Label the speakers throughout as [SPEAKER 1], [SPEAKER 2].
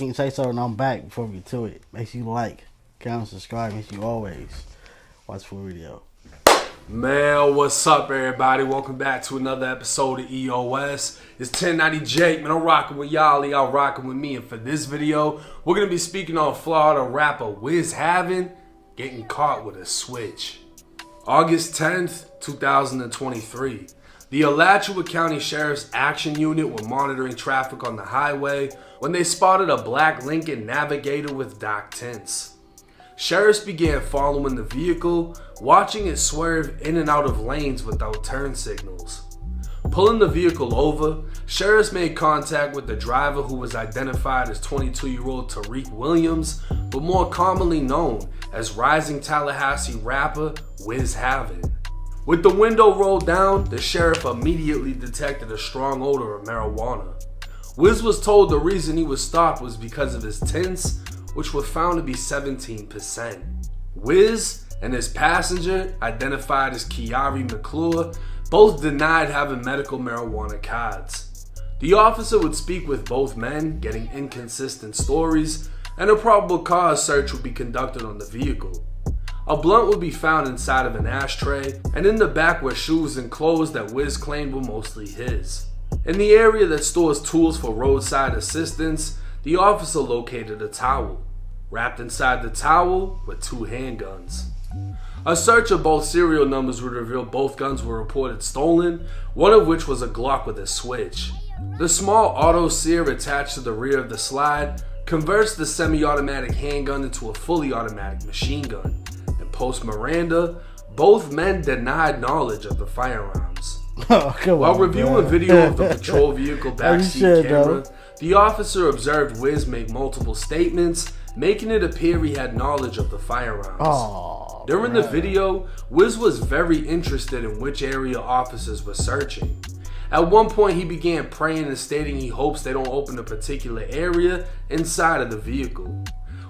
[SPEAKER 1] second, say so, and I'm back. Before we get to it, make sure you like, comment, subscribe. Make sure you always watch the full video.
[SPEAKER 2] Man, what's up, everybody? Welcome back to another episode of EOS. It's 1090 Jake, man. I'm rocking with y'all. Y'all rocking with me. And for this video, we're going to be speaking on Florida rapper Wizz Havinn getting caught with a switch. August 10th, 2023. The Alachua County Sheriff's Action Unit were monitoring traffic on the highway when they spotted a black Lincoln Navigator with dock tints. Sheriffs began following the vehicle, watching it swerve in and out of lanes without turn signals. Pulling the vehicle over, sheriffs made contact with the driver, who was identified as 22-year-old Tariq Williams, but more commonly known as rising Tallahassee rapper Wizz Havinn. With the window rolled down, the sheriff immediately detected a strong odor of marijuana. Wizz was told the reason he was stopped was because of his tints, which were found to be 17%. Wizz and his passenger, identified as Kiari McClure, both denied having medical marijuana cards. The officer would speak with both men, getting inconsistent stories, and a probable cause search would be conducted on the vehicle. A blunt would be found inside of an ashtray, and in the back were shoes and clothes that Wizz claimed were mostly his. In the area that stores tools for roadside assistance, the officer located a towel. Wrapped inside the towel were 2 handguns. A search of both serial numbers would reveal both guns were reported stolen, one of which was a Glock with a switch. The small auto sear attached to the rear of the slide converts the semi-automatic handgun into a fully automatic machine gun. And post Miranda, both men denied knowledge of the firearms. While reviewing video of the patrol vehicle backseat camera, the officer observed Wizz make multiple statements, making it appear he had knowledge of the firearms. During the video, Wizz was very interested in which area officers were searching. At one point, he began praying and stating he hopes they don't open a particular area inside of the vehicle.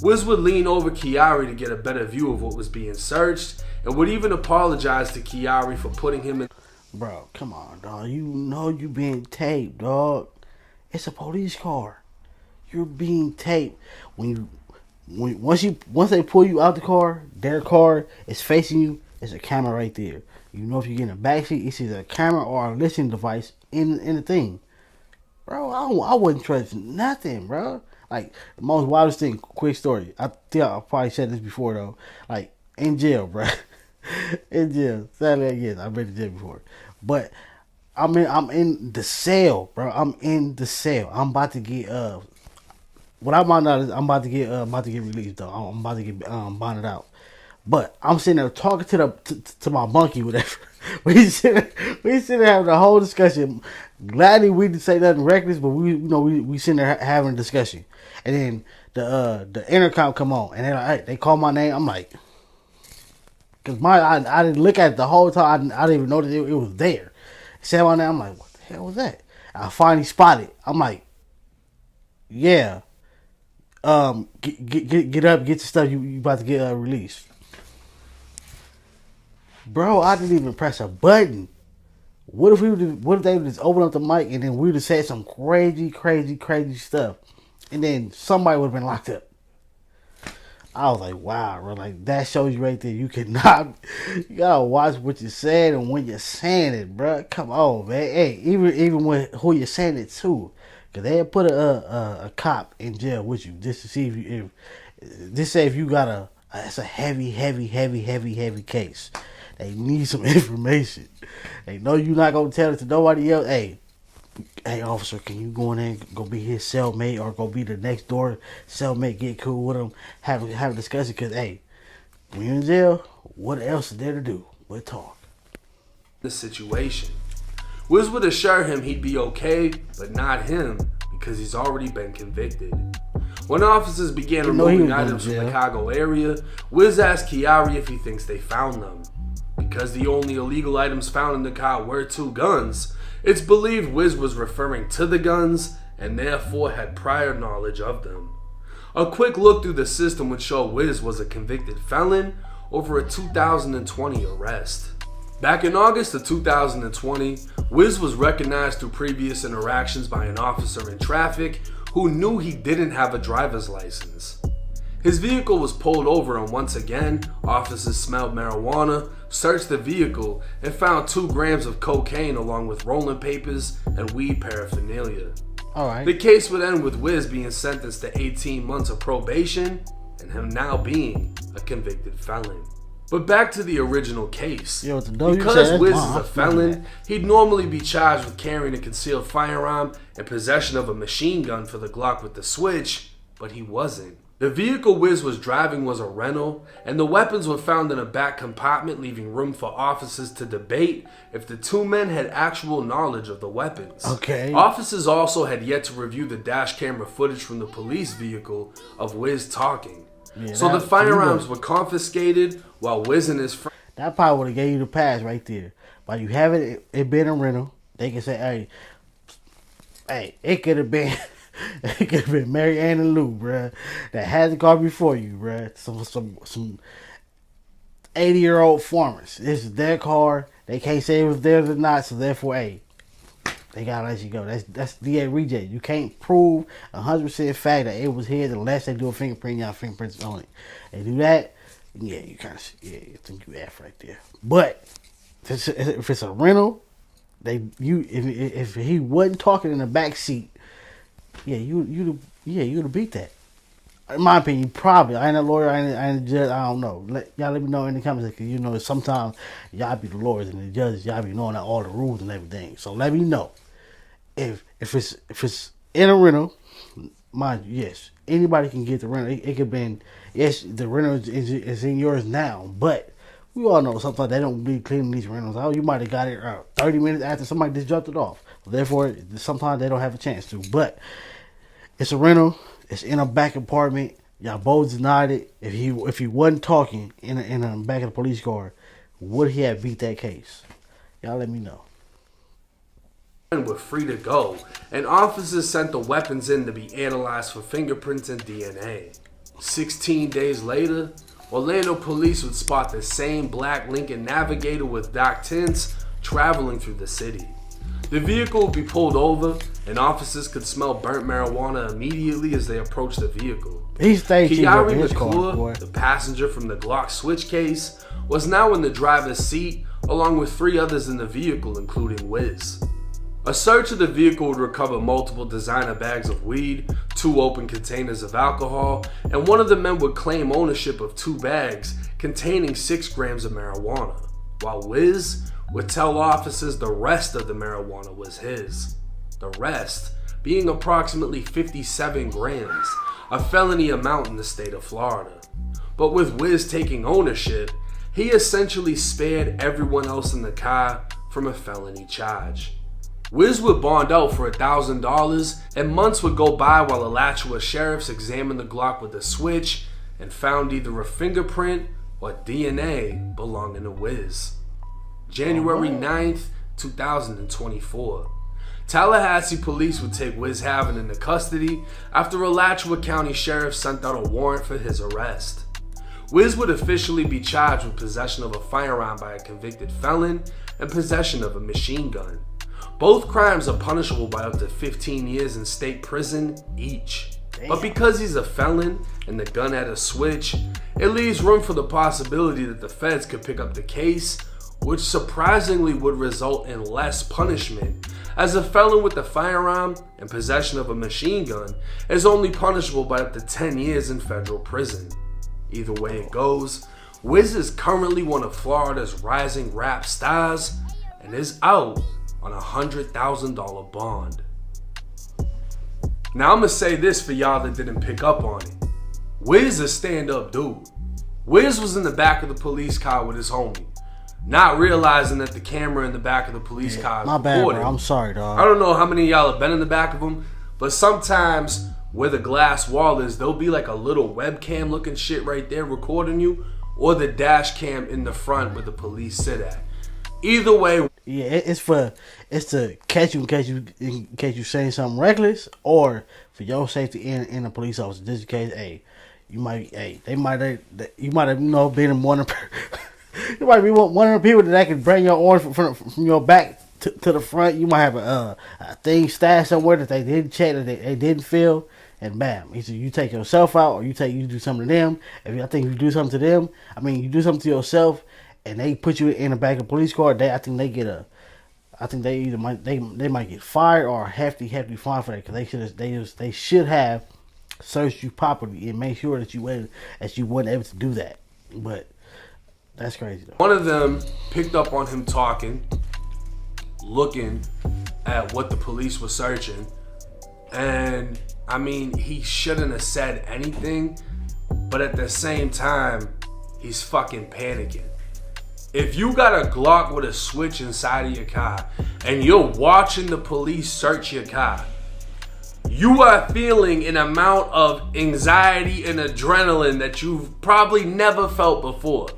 [SPEAKER 2] Wizz would lean over Kiari to get a better view of what was being searched, and would even apologize to Kiari for putting him in.
[SPEAKER 1] Bro, come on, dog. You know you being taped, dog. It's a police car. You're being taped. Once they pull you out the car, their car is facing you. It's a camera right there. You know if you get in the backseat, it's either a camera or a listening device in the thing. Bro, I wouldn't trust nothing, bro. Like, the most wildest thing, quick story. I think I probably said this before, though. Like, in jail, bro. In jail. Sadly, yes, I've been in jail before. But I'm in the cell, bro. I'm in the cell. I'm about to get what I find out is I'm about to get released, though. I'm about to get bonded out. But I'm sitting there talking to my bunkie, whatever. we sitting there having a whole discussion. Gladly we didn't say nothing reckless, but we sitting there having a discussion. And then the intercom come on, and they're like, hey, they call my name. I'm like, cause I didn't look at it the whole time. I didn't even know that it was there. Said my name. I'm like, what the hell was that? I finally spotted. I'm like, yeah. Get up, get your stuff. You about to get released, bro. I didn't even press a button. What if they would just open up the mic and then we would have said some crazy stuff, and then somebody would have been locked up. I was like, wow, bro. Like, that shows you right there. You gotta watch what you're saying and when you're saying it, bro. Come on, man. Hey, even when who you're saying it to, cause they had put a cop in jail with you just to see if you got it's a heavy case. They need some information. They know you're not gonna tell it to nobody else. Hey, officer, can you go in there and go be his cellmate or go be the next door cellmate, get cool with him, have a discussion? Because, hey, when you're in jail, what else is there to do but talk?
[SPEAKER 2] The situation. Wizz would assure him he'd be okay, but not him, because he's already been convicted. When officers began removing items from the Chicago area, Wizz asked Kiari if he thinks they found them. Because the only illegal items found in the car were 2 guns, it's believed Wizz was referring to the guns and therefore had prior knowledge of them. A quick look through the system would show Wizz was a convicted felon over a 2020 arrest. Back in August of 2020, Wizz was recognized through previous interactions by an officer in traffic who knew he didn't have a driver's license. His vehicle was pulled over, and once again, officers smelled marijuana, searched the vehicle, and found 2 grams of cocaine along with rolling papers and weed paraphernalia.
[SPEAKER 1] Alright.
[SPEAKER 2] The case would end with Wizz being sentenced to 18 months of probation and him now being a convicted felon. But back to the original case.
[SPEAKER 1] Because
[SPEAKER 2] Wizz is a felon, he'd normally be charged with carrying a concealed firearm and possession of a machine gun for the Glock with the switch, but he wasn't. The vehicle Wizz was driving was a rental, and the weapons were found in a back compartment, leaving room for officers to debate if the 2 men had actual knowledge of the weapons.
[SPEAKER 1] Okay.
[SPEAKER 2] Officers also had yet to review the dash camera footage from the police vehicle of Wizz talking.
[SPEAKER 1] Yeah,
[SPEAKER 2] so the firearms were confiscated while Wizz and his friend...
[SPEAKER 1] That probably would have gave you the pass right there. But you have it been a rental, they can say, hey, it could have been... It could have been Mary Ann and Lou, bruh, that had the car before you, bruh. Some 80-year-old farmers. This is their car. They can't say it was theirs or not, so therefore, hey, they gotta let you go. That's DA reject. You can't prove 100% fact that it was his unless they do a fingerprint. Y'all fingerprints on it. They do that, yeah, you kind of, yeah, you think you F right there. But if it's a rental, if he wasn't talking in the back seat. Yeah, you'd have beat that. In my opinion, probably. I ain't a lawyer. I ain't a judge. I don't know. Y'all let me know in the comments, because you know sometimes y'all be the lawyers and the judges. Y'all be knowing all the rules and everything. So let me know if it's in a rental. Mind you, yes, anybody can get the rental. It could be, yes, the rental is in yours now, but we all know sometimes they don't be cleaning these rentals. Oh, you might have got it 30 minutes after somebody just dropped it off. Therefore, sometimes they don't have a chance to. But it's a rental. It's in a back apartment. Y'all both denied it. If he wasn't talking in the back of the police car, would he have beat that case? Y'all let me know.
[SPEAKER 2] Were free to go, and officers sent the weapons in to be analyzed for fingerprints and DNA. 16 days later, Orlando police would spot the same black Lincoln Navigator with dark tints traveling through the city. The vehicle would be pulled over, and officers could smell burnt marijuana immediately as they approached the vehicle. Kiari McClure, the passenger from the Glock switch case, was now in the driver's seat, along with 3 others in the vehicle, including Wizz. A search of the vehicle would recover multiple designer bags of weed, 2 open containers of alcohol, and one of the men would claim ownership of 2 bags containing 6 grams of marijuana, while Wizz would tell officers the rest of the marijuana was his. The rest being approximately 57 grams, a felony amount in the state of Florida. But with Wizz taking ownership, he essentially spared everyone else in the car from a felony charge. Wizz would bond out for $1,000, and months would go by while Alachua sheriffs examined the Glock with a switch and found either a fingerprint or DNA belonging to Wizz. January 9th, 2024. Tallahassee police would take Wizz Havinn into custody after Alachua County Sheriff sent out a warrant for his arrest. Wizz would officially be charged with possession of a firearm by a convicted felon and possession of a machine gun. Both crimes are punishable by up to 15 years in state prison each. Damn. But because he's a felon and the gun had a switch, it leaves room for the possibility that the feds could pick up the case, which surprisingly would result in less punishment, as a felon with a firearm and possession of a machine gun is only punishable by up to 10 years in federal prison. Either way it goes, Wizz is currently one of Florida's rising rap stars and is out on a $100,000 bond. Now I'm gonna say this for y'all that didn't pick up on it. Wizz a stand-up dude. Wizz was in the back of the police car with his homie, not realizing that the camera in the back of the police car is
[SPEAKER 1] my bad,
[SPEAKER 2] recording.
[SPEAKER 1] bro. I'm sorry, dog.
[SPEAKER 2] I don't know how many of y'all have been in the back of them, but sometimes where the glass wall is, there'll be like a little webcam looking shit right there recording you, or the dash cam in the front where the police sit at. Either way,
[SPEAKER 1] yeah, it's to catch you in case you saying something reckless, or for your safety in a police officer. Just in case, you might have been one of you might be one of the people that can bring your arms from your back to the front. You might have a thing stashed somewhere that they didn't check, that they didn't fill, and bam. Either you take yourself out, or you do something to them. I think if you do something to them, you do something to yourself, and they put you in the back of a police car. I think they get I think they either might get fired or a hefty fine for that, because they should have searched you properly and made sure that you weren't able to do that. But that's crazy though.
[SPEAKER 2] One of them picked up on him talking, looking at what the police were searching, and he shouldn't have said anything, but at the same time, he's fucking panicking. If you got a Glock with a switch inside of your car and you're watching the police search your car, you are feeling an amount of anxiety and adrenaline that you've probably never felt before.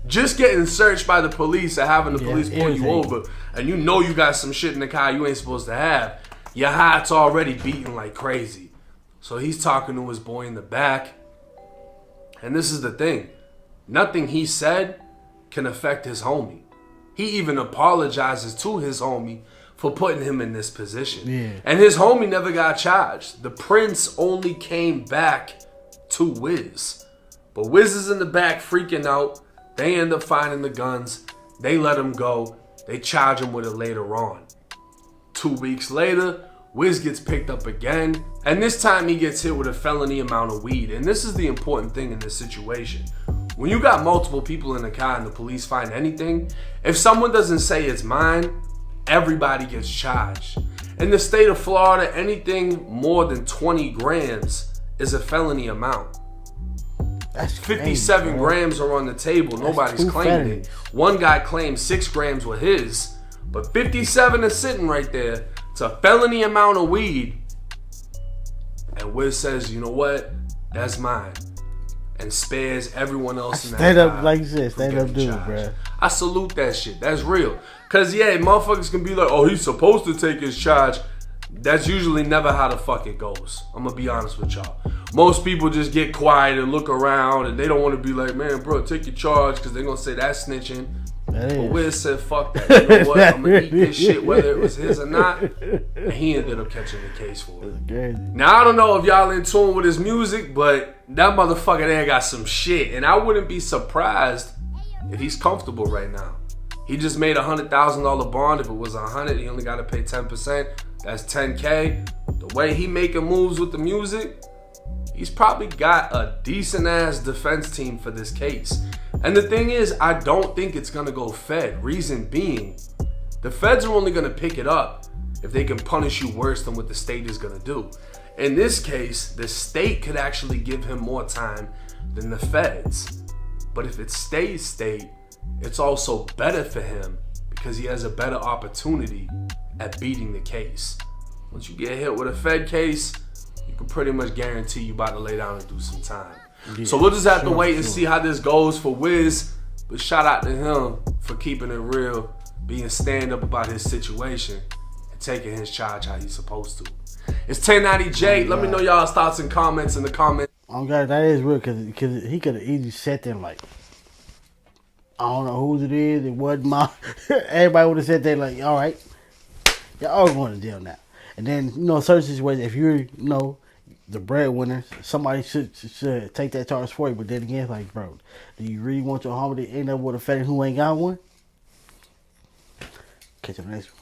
[SPEAKER 2] Just getting searched by the police or having the police pull you over, and you got some shit in the car you ain't supposed to have, your heart's already beating like crazy. So he's talking to his boy in the back, and this is the thing. Nothing he said can affect his homie. He even apologizes to his homie for putting him in this position.
[SPEAKER 1] Yeah.
[SPEAKER 2] And his homie never got charged. The Prince only came back to Wizz. But Wizz is in the back freaking out. They end up finding the guns. They let him go. They charge him with it later on. 2 weeks later, Wizz gets picked up again. And this time he gets hit with a felony amount of weed. And this is the important thing in this situation. When you got multiple people in the car and the police find anything, if someone doesn't say it's mine, everybody gets charged. In the state of Florida, anything more than 20 grams is a felony amount.
[SPEAKER 1] That's
[SPEAKER 2] 57
[SPEAKER 1] crazy,
[SPEAKER 2] grams are on the table. Nobody's claiming it. One guy claimed 6 grams were his, but 57 is sitting right there. It's a felony amount of weed. And Wizz says, you know what? That's mine. And spares everyone else in that
[SPEAKER 1] stand up,
[SPEAKER 2] car
[SPEAKER 1] like you said,
[SPEAKER 2] from
[SPEAKER 1] stand up,
[SPEAKER 2] getting
[SPEAKER 1] dude,
[SPEAKER 2] charged.
[SPEAKER 1] bro.
[SPEAKER 2] I salute that shit. That's real. Cause motherfuckers can be like, oh, he's supposed to take his charge. That's usually never how the fuck it goes. I'm gonna be honest with y'all. Most people just get quiet and look around, and they don't want to be like, man, bro, take your charge, because they're gonna say that's snitching. But Wizz said, fuck that. You know what? I'm gonna eat this shit whether it was his or not. And he ended up catching the case for it. Now, I don't know if y'all in tune with his music, but that motherfucker there got some shit. And I wouldn't be surprised if he's comfortable right now. He just made a $100,000 bond. If it was 100, he only got to pay 10%. That's 10K. The way he making moves with the music, he's probably got a decent ass defense team for this case. And the thing is, I don't think it's gonna go Fed. Reason being, the feds are only gonna pick it up if they can punish you worse than what the state is gonna do. In this case, the state could actually give him more time than the feds. But if it stays state, it's also better for him because he has a better opportunity at beating the case. Once you get hit with a Fed case, you can pretty much guarantee you about to lay down and do some time. Yeah, so we'll just have to wait and see how this goes for Wizz. But shout out to him for keeping it real, being stand up about his situation, and taking his charge how he's supposed to. It's 1090 Jake. Let me know y'all's thoughts and comments in the comments.
[SPEAKER 1] Oh God, that is real, because he could have easily sat there like, I don't know whose it is. It wasn't my. Everybody would have sat there like, all right, y'all all going to jail now. And then, certain situations, if you're, the breadwinner, somebody should take that charge for you. But then again, it's like, bro, do you really want your homie to end up with a felon who ain't got one? Catch you on the next one.